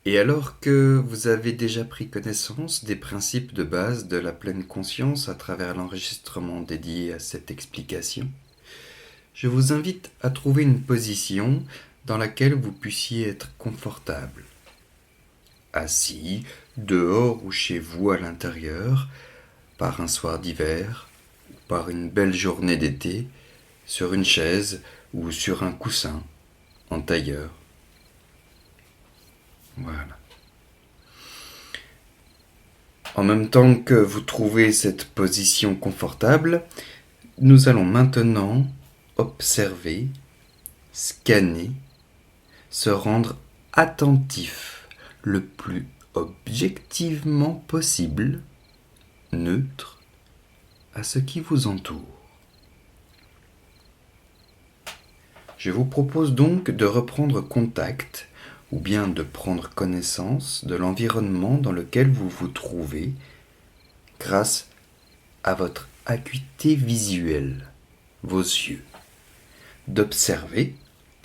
Et alors que vous avez déjà pris connaissance des principes de base de la pleine conscience à travers l'enregistrement dédié à cette explication, je vous invite à trouver une position dans laquelle vous puissiez être confortable. Assis, dehors ou chez vous à l'intérieur, par un soir d'hiver, ou par une belle journée d'été, sur une chaise ou sur un coussin, en tailleur. Voilà. En même temps que vous trouvez cette position confortable, nous allons maintenant observer, scanner, se rendre attentif le plus objectivement possible, neutre, à ce qui vous entoure. Je vous propose donc de reprendre contact ou bien de prendre connaissance de l'environnement dans lequel vous vous trouvez grâce à votre acuité visuelle, vos yeux, d'observer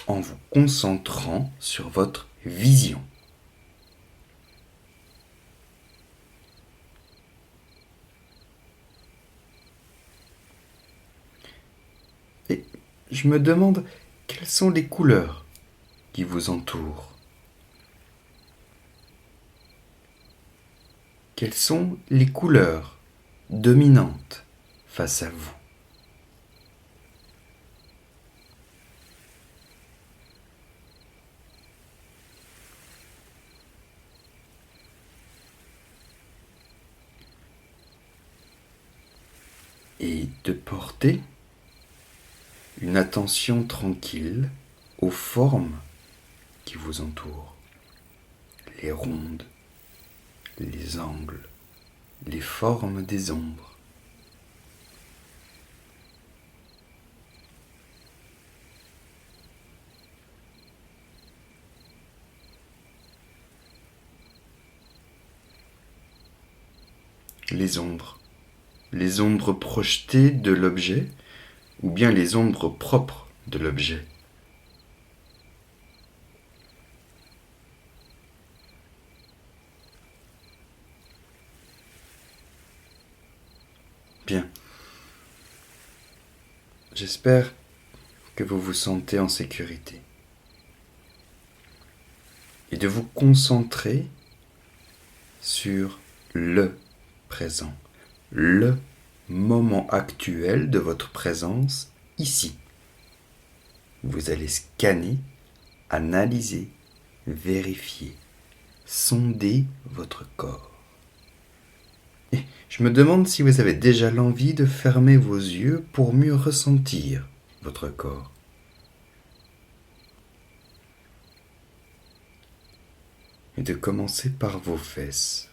en vous concentrant sur votre vision. Et je me demande quelles sont les couleurs qui vous entourent. Quelles sont les couleurs dominantes face à vous? Et de porter une attention tranquille aux formes qui vous entourent. Les rondes, les angles, les formes des ombres. Les ombres projetées de l'objet ou bien les ombres propres de l'objet. Bien. J'espère que vous vous sentez en sécurité. Et de vous concentrer sur le présent, le moment actuel de votre présence ici. Vous allez scanner, analyser, vérifier, sonder votre corps. Et je me demande si vous avez déjà l'envie de fermer vos yeux pour mieux ressentir votre corps. Et de commencer par vos fesses.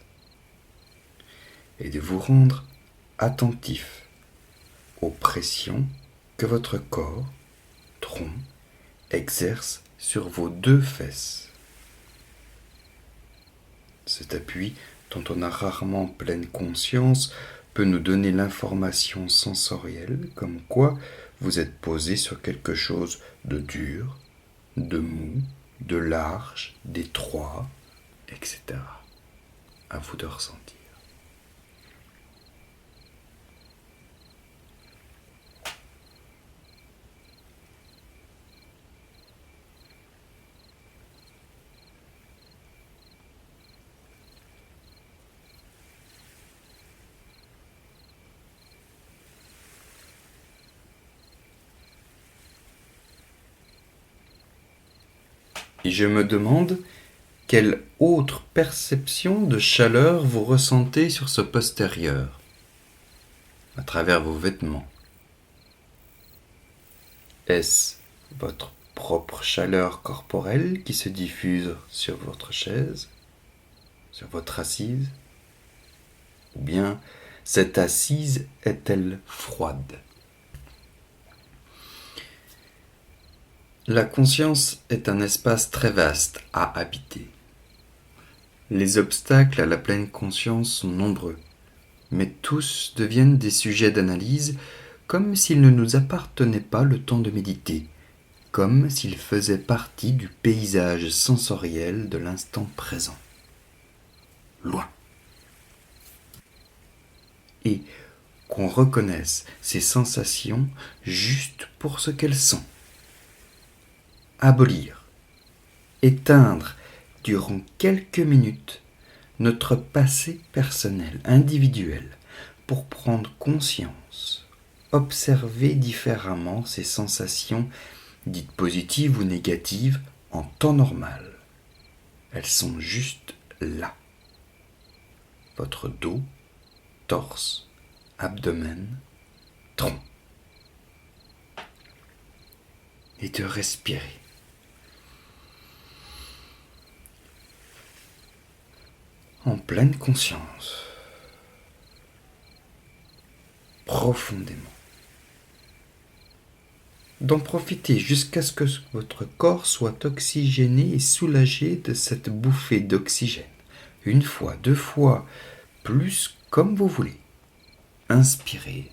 Et de vous rendre attentif aux pressions que votre corps, tronc, exerce sur vos deux fesses. Cet appui, dont on a rarement pleine conscience, peut nous donner l'information sensorielle comme quoi vous êtes posé sur quelque chose de dur, de mou, de large, d'étroit, etc. À vous de ressentir. Et je me demande quelle autre perception de chaleur vous ressentez sur ce postérieur, à travers vos vêtements. Est-ce votre propre chaleur corporelle qui se diffuse sur votre chaise, sur votre assise? Ou bien cette assise est-elle froide? La conscience est un espace très vaste à habiter. Les obstacles à la pleine conscience sont nombreux, mais tous deviennent des sujets d'analyse comme s'il ne nous appartenait pas le temps de méditer, comme s'il faisait partie du paysage sensoriel de l'instant présent. Loin. Et qu'on reconnaisse ces sensations juste pour ce qu'elles sont. Abolir, éteindre durant quelques minutes notre passé personnel, individuel, pour prendre conscience, observer différemment ces sensations dites positives ou négatives en temps normal. Elles sont juste là. Votre dos, torse, abdomen, tronc. Et de respirer. En pleine conscience. Profondément. D'en profiter jusqu'à ce que votre corps soit oxygéné et soulagé de cette bouffée d'oxygène. Une fois, 2 fois, plus comme vous voulez. Inspirez.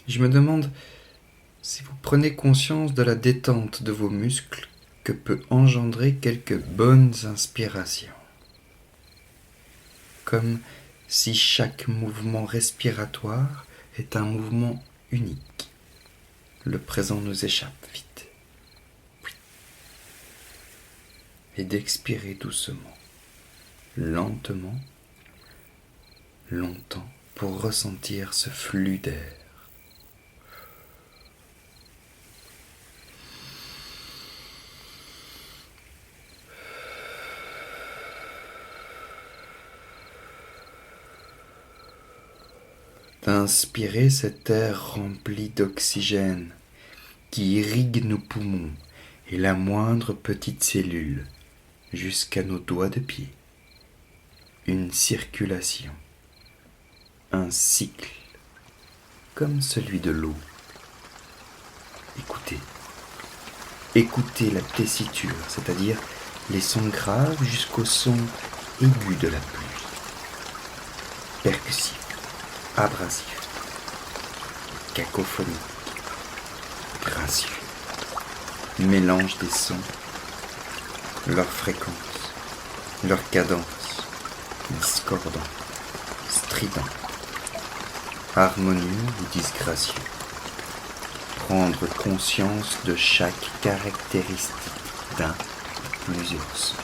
Je me demande si vous prenez conscience de la détente de vos muscles que peut engendrer quelques bonnes inspirations. Comme si chaque mouvement respiratoire est un mouvement unique. Le présent nous échappe vite. Oui. Et d'expirer doucement, lentement, longtemps, pour ressentir ce flux d'air. D'inspirer cet air rempli d'oxygène qui irrigue nos poumons et la moindre petite cellule jusqu'à nos doigts de pied. Une circulation, un cycle comme celui de l'eau. Écoutez. Écoutez la tessiture, c'est-à-dire les sons graves jusqu'aux sons aigus de la pluie. Percussif. Abrasif, cacophonique, gracieux, mélange des sons, leur fréquence, leur cadence, discordant, strident, harmonieux ou disgracieux. Prendre conscience de chaque caractéristique d'un ou plusieurs sons.